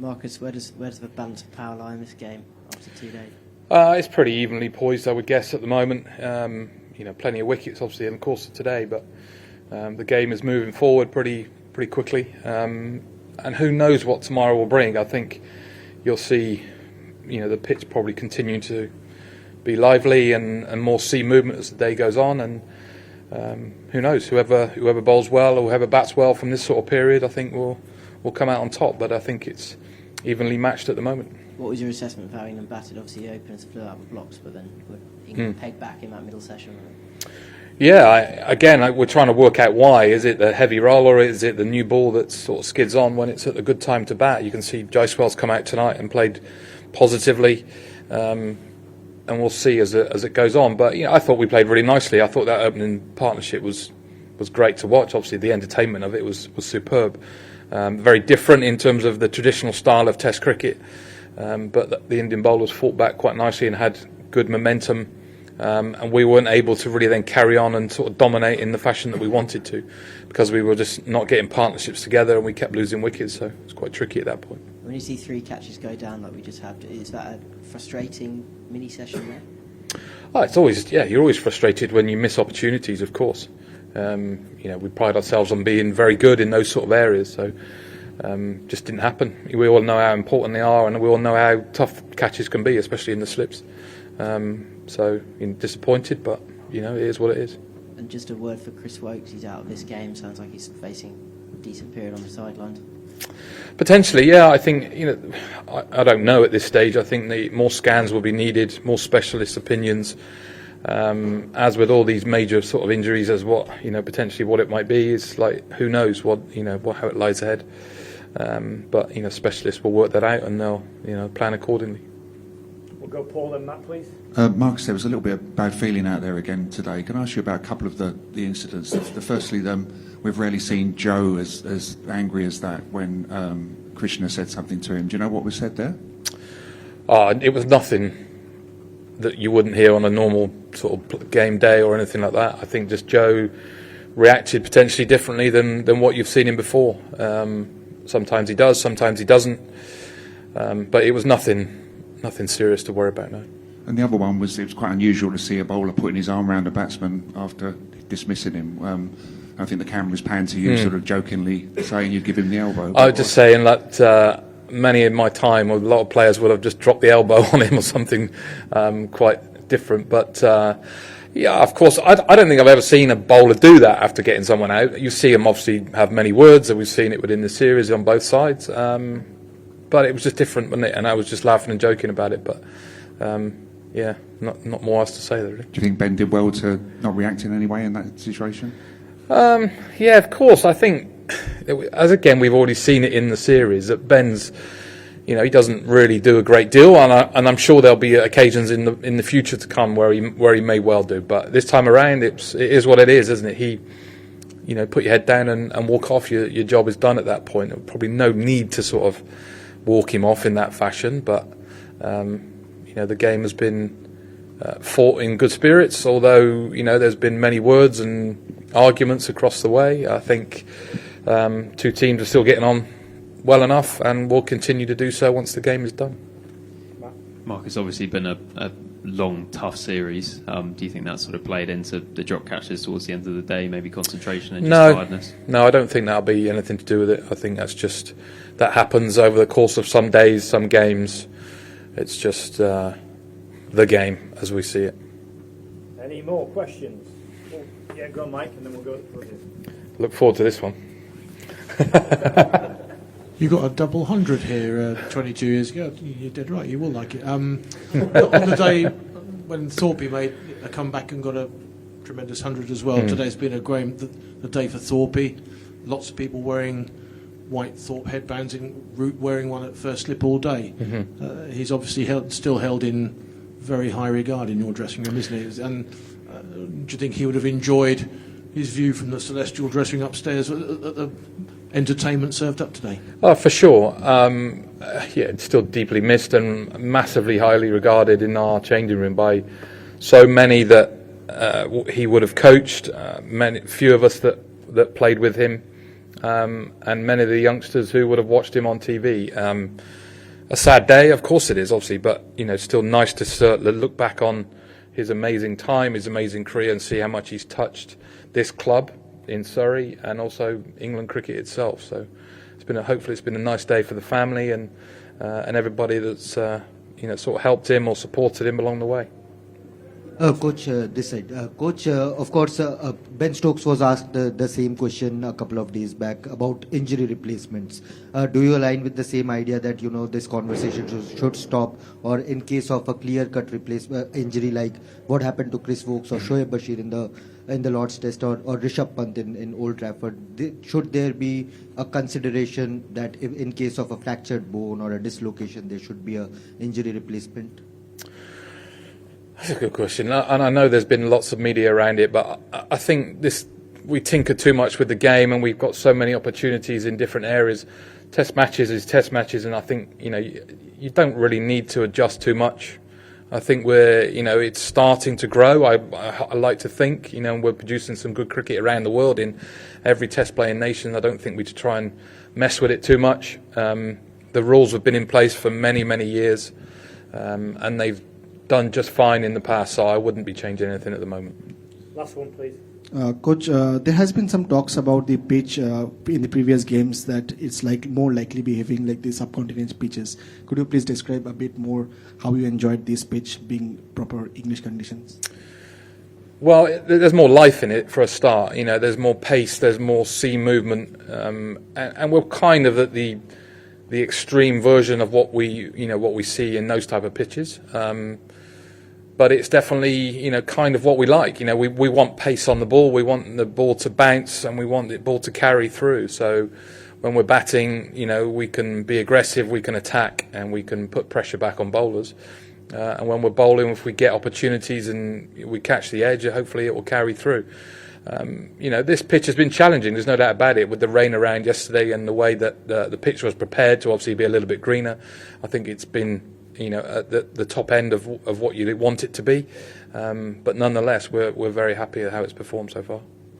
Marcus, where does the balance of power lie in this game after 2 days? It's pretty evenly poised, I would guess, at the moment. Plenty of wickets, obviously, in the course of today, but the game is moving forward pretty quickly. And who knows what tomorrow will bring? I think you'll see, the pitch probably continuing to be lively and more sea movement as the day goes on. And who knows? Whoever bowls well or whoever bats well from this sort of period, I think will come out on top. But I think it's evenly matched at the moment. What was your assessment of how England batted? Obviously, the openers flew out with blocks, but then England pegged back in that middle session. Yeah, we're trying to work out why. Is it the heavy roller, or is it the new ball that sort of skids on when it's at a good time to bat? You can see Jaiswal's come out tonight and played positively, and we'll see as it goes on. But I thought we played really nicely. I thought that opening partnership was great to watch. Obviously, the entertainment of it was superb. Very different in terms of the traditional style of Test cricket, but the Indian bowlers fought back quite nicely and had good momentum. And we weren't able to really then carry on and sort of dominate in the fashion that we wanted to, because we were just not getting partnerships together and we kept losing wickets, so it's quite tricky at that point. When you see 3 catches go down like we just had, is that a frustrating mini session there? Oh, it's always, you're always frustrated when you miss opportunities, of course. We pride ourselves on being very good in those sort of areas, so just didn't happen. We all know how important they are, and we all know how tough catches can be, especially in the slips. So disappointed, but it is what it is. And just a word for Chris Woakes, he's out of this game. Sounds like he's facing a decent period on the sidelines. Potentially, yeah. I think I don't know at this stage. I think more scans will be needed, more specialist opinions. As with all these major sort of injuries, as what potentially what it might be, is like who knows how it lies ahead. But specialists will work that out and they'll plan accordingly. We'll go Paul and Matt, please. Marcus, there was a little bit of bad feeling out there again today. Can I ask you about a couple of the incidents? Firstly, we've rarely seen Joe as angry as that when Krishna said something to him. Do you know what was said there? It was nothing that you wouldn't hear on a normal sort of game day or anything like that. I think just Joe reacted potentially differently than what you've seen him before. Sometimes he does, sometimes he doesn't. But it was nothing serious to worry about now. And the other one was, it was quite unusual to see a bowler putting his arm around a batsman after dismissing him. I think the cameras panned to you sort of jokingly saying you'd give him the elbow. I was just saying that many in my time, a lot of players would have just dropped the elbow on him or something quite different. But of course, I don't think I've ever seen a bowler do that after getting someone out. You see him obviously have many words, and we've seen it within the series on both sides. But it was just different, wasn't it? And I was just laughing and joking about it. But not more else to say there, really. Do you think Ben did well to not react in any way in that situation? Yeah, of course. I think, as again, we've already seen it in the series, that Ben's, he doesn't really do a great deal, and I'm sure there'll be occasions in the future to come where he may well do. But this time around, it is what it is, isn't it? He, put your head down and walk off. Your job is done at that point. Probably no need to sort of walk him off in that fashion, but the game has been fought in good spirits, although there's been many words and arguments across the way. I think 2 teams are still getting on well enough and will continue to do so once the game is done. Mark, it's obviously been a long, tough series. Do you think that sort of played into the drop catches towards the end of the day, maybe concentration and just tiredness? No, I don't think that'll be anything to do with it. I think that happens over the course of some days, some games. It's just the game as we see it. Any more questions? Yeah, go on, Mike, and then we'll go to the Look forward to this one. You got a double 100 here 22 years ago. You're dead right. You will like it. On the day when Thorp made a comeback and got a tremendous 100 as well, today's been a great the day for Thorp. Lots of people wearing white Thorp headbands, in Root wearing one at first slip all day. He's obviously still held in very high regard in your dressing room, isn't he? And do you think he would have enjoyed his view from the celestial dressing upstairs at the entertainment served up today? Oh, for sure. It's still deeply missed and massively highly regarded in our changing room by so many that he would have coached. Few of us that played with him. and many of the youngsters who would have watched him on TV. A sad day, of course it is, obviously, but still nice to look back on his amazing time, his amazing career, and see how much he's touched this club in Surrey and also England cricket itself. So hopefully it's been a nice day for the family and everybody that's sort of helped him or supported him along the way. Coach, this side. Coach, of course, Ben Stokes was asked the same question a couple of days back about injury replacements. Do you align with the same idea that this conversation should stop, or in case of a clear-cut injury like what happened to Chris Woakes or Shoaib Bashir in the Lord's Test or Rishabh Pant in Old Trafford, should there be a consideration that if in case of a fractured bone or a dislocation there should be a injury replacement? That's a good question, and I know there's been lots of media around it, but I think we tinker too much with the game, and we've got so many opportunities in different areas. Test matches is test matches, and I think you don't really need to adjust too much. I think it's starting to grow. I like to think, we're producing some good cricket around the world in every test playing nation. I don't think we should try and mess with it too much. The rules have been in place for many, many years, and they've done just fine in the past, so I wouldn't be changing anything at the moment. Last one, please. Coach, there has been some talks about the pitch in the previous games that it's more likely behaving like the subcontinent pitches. Could you please describe a bit more how you enjoyed this pitch being proper English conditions? Well, there's more life in it for a start. There's more pace, there's more sea movement, and we're kind of at the extreme version of what we see in those type of pitches. But it's definitely, kind of what we like. We want pace on the ball, we want the ball to bounce, and we want the ball to carry through. So when we're batting, we can be aggressive, we can attack, and we can put pressure back on bowlers. And when we're bowling, if we get opportunities and we catch the edge, hopefully it will carry through. This pitch has been challenging, there's no doubt about it, with the rain around yesterday and the way that the pitch was prepared to obviously be a little bit greener. I think it's been at the top end of what you want it to be, but nonetheless we're very happy at how it's performed so far.